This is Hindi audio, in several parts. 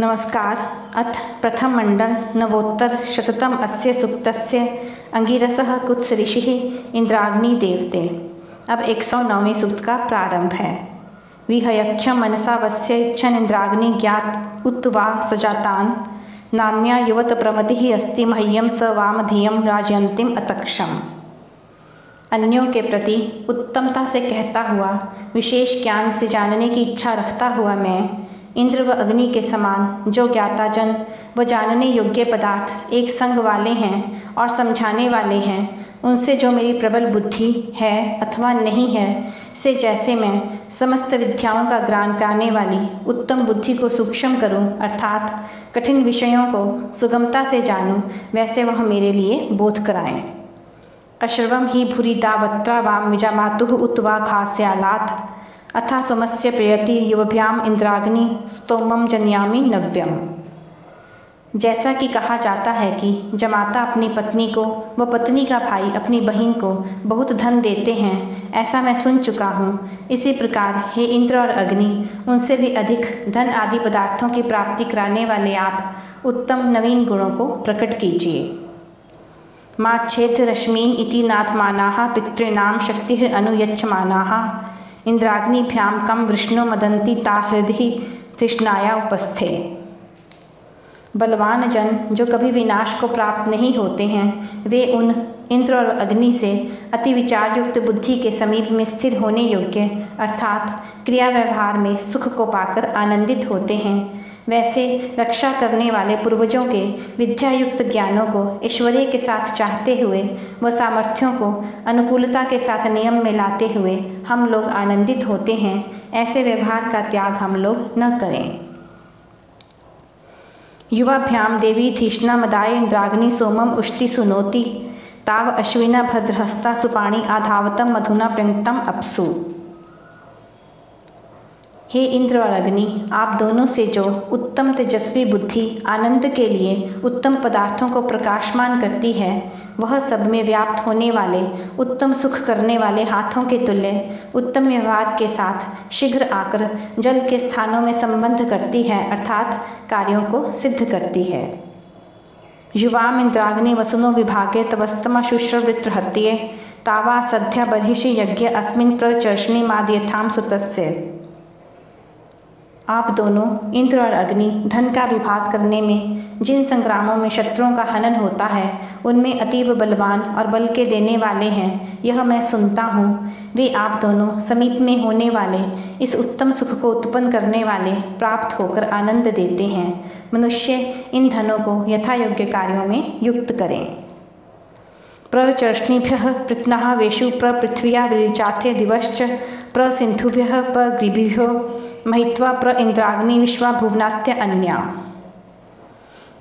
नमस्कार। अथ प्रथम मंडल नवोत्तर शततम अस्य सूक्तस्य अंगिरसः कुत्स ऋषिः इंद्राग्नि देवते। अब 109वें सूक्त का प्रारंभ है। विहयख्यं मनसा वस्य इच्छन् इंद्राग्नि ज्ञात उत वा सजातान् नान्या युवत प्रमतिः अस्ति मह्यं स वामधियं राजयन्तीम अतक्षम्। अन्यों के प्रति उत्तमता से कहता हुआ, विशेष ज्ञान से जानने की इच्छा रखता हुआ मैं इंद्र व अग्नि के समान जो ज्ञाताजन व जानने योग्य पदार्थ एक संग वाले हैं और समझाने वाले हैं, उनसे जो मेरी प्रबल बुद्धि है अथवा नहीं है, से जैसे मैं समस्त विद्याओं का ज्ञान कराने वाली उत्तम बुद्धि को सूक्ष्म करूं, अर्थात कठिन विषयों को सुगमता से जानूं, वैसे वह मेरे लिए बोध कराएं। अश्रवम ही भूरिदावत्रा वाम विजामातुः उत वा खास्यालात् अथा सोमस्य प्रयति युवभ्याम इंद्राग्नि स्तोमम जन्यामि नव्यम। जैसा कि कहा जाता है कि जमाता अपनी पत्नी को व पत्नी का भाई अपनी बहन को बहुत धन देते हैं, ऐसा मैं सुन चुका हूँ। इसी प्रकार हे इंद्र और अग्नि, उनसे भी अधिक धन आदि पदार्थों की प्राप्ति कराने वाले आप उत्तम नवीन गुणों को प्रकट कीजिए। माच्छेद रश्मीन इति नाथमानाः पितॄणां शक्तिः अनुयच्छमानाः इंद्राग्निभ्याम कम वृष्णो मदंती ता हृदि तृष्णाया उपस्थे। बलवान जन जो कभी विनाश को प्राप्त नहीं होते हैं, वे उन इंद्र और अग्नि से अति विचार युक्त बुद्धि के समीप में स्थिर होने योग्य, अर्थात क्रिया व्यवहार में सुख को पाकर आनंदित होते हैं। वैसे रक्षा करने वाले पूर्वजों के विद्यायुक्त ज्ञानों को ऐश्वर्य के साथ चाहते हुए व सामर्थ्यों को अनुकूलता के साथ नियम में लाते हुए हम लोग आनंदित होते हैं। ऐसे व्यवहार का त्याग हम लोग न करें। युवाभ्याम देवी धीष्णा मदाय इंद्राग्नि सोमम उष्टि सुनोति ताव अश्विना भद्रहस्ता सुपाणी आधावतम मधुना प्रंक्तम अपसु। हे इंद्र और अग्नि, आप दोनों से जो उत्तम तेजस्वी बुद्धि आनंद के लिए उत्तम पदार्थों को प्रकाशमान करती है, वह सब में व्याप्त होने वाले उत्तम सुख करने वाले हाथों के तुल्य उत्तम व्यवहार के साथ शीघ्र आकर जल के स्थानों में संबंध करती है, अर्थात कार्यों को सिद्ध करती है। युवाम इंद्राग्नि वसुनो विभागे तवस्तमा शुश्रवृत्रहत्ये तावा सद्या बर्हिषि यज्ञ अस्मिन् प्रचर्षणि मादयथाम सुतस्य। आप दोनों इंद्र और अग्नि धन का विभाग करने में जिन संग्रामों में शत्रुओं का हनन होता है, उनमें अतीव बलवान और बल के देने वाले हैं, यह मैं सुनता हूँ। वे आप दोनों समीप में होने वाले इस उत्तम सुख को उत्पन्न करने वाले प्राप्त होकर आनंद देते हैं। मनुष्य इन धनों को यथा योग्य कार्यों में युक्त करें। प्रचर्षणीभ्यः पृत्नः वेषु प्रपृथ्व्या विरिचाथे दिवश्च प्रसिन्धुभ्यः प्रग्रीभ्यो महित्वा प्र इंद्राग्नि विश्वा भुवनात्य अन्या।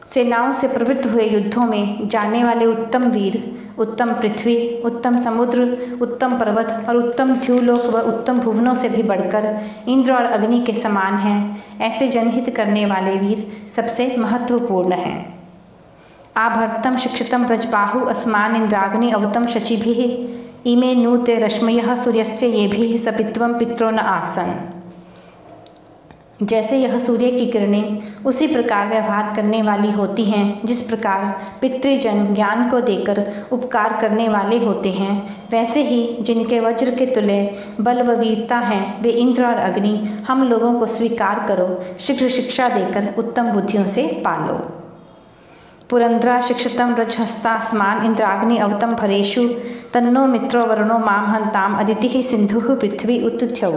सेनाओं से प्रवृत्त हुए युद्धों में जाने वाले उत्तम वीर, उत्तम पृथ्वी, उत्तम समुद्र, उत्तम पर्वत और उत्तम द्युलोक व उत्तम भुवनों से भी बढ़कर इंद्र और अग्नि के समान हैं। ऐसे जनहित करने वाले वीर सबसे महत्वपूर्ण हैं। आभर्तम शिक्षितम ब्रजबाहु अस्मान इंद्राग्नि अवतम शचिभिः इमे नु ते रश्मयः सूर्यस्य येभिः सपित्वं पित्रो न आसन। जैसे यह सूर्य की किरणें उसी प्रकार व्यवहार करने वाली होती हैं, जिस प्रकार पितृजन ज्ञान को देकर उपकार करने वाले होते हैं, वैसे ही जिनके वज्र के तुल्य बल व वीरता हैं, वे इंद्र और अग्नि हम लोगों को स्वीकार करो, शीघ्र शिक्षा देकर उत्तम बुद्धियों से पालो। पुरंद्रा शिक्षितम रजहस्तास्मान इंद्राग्नि अवतम भरेषु तन्नो मित्रो वरुणो माम हंताम अदितिः सिंधुः पृथ्वी उत्थ्यौ।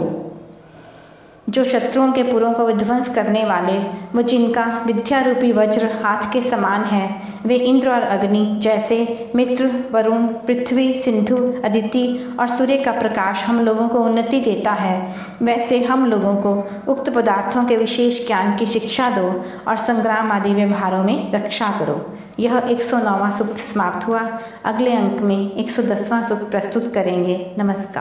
जो शत्रुओं के पुरों को विध्वंस करने वाले व जिनका विद्यारूपी वज्र हाथ के समान है, वे इंद्र और अग्नि जैसे मित्र, वरुण, पृथ्वी, सिंधु, अदिति और सूर्य का प्रकाश हम लोगों को उन्नति देता है, वैसे हम लोगों को उक्त पदार्थों के विशेष ज्ञान की शिक्षा दो और संग्राम आदि व्यवहारों में रक्षा करो। यह 109वां सूक्त समाप्त हुआ। अगले अंक में 110वां सूक्त प्रस्तुत करेंगे। नमस्कार।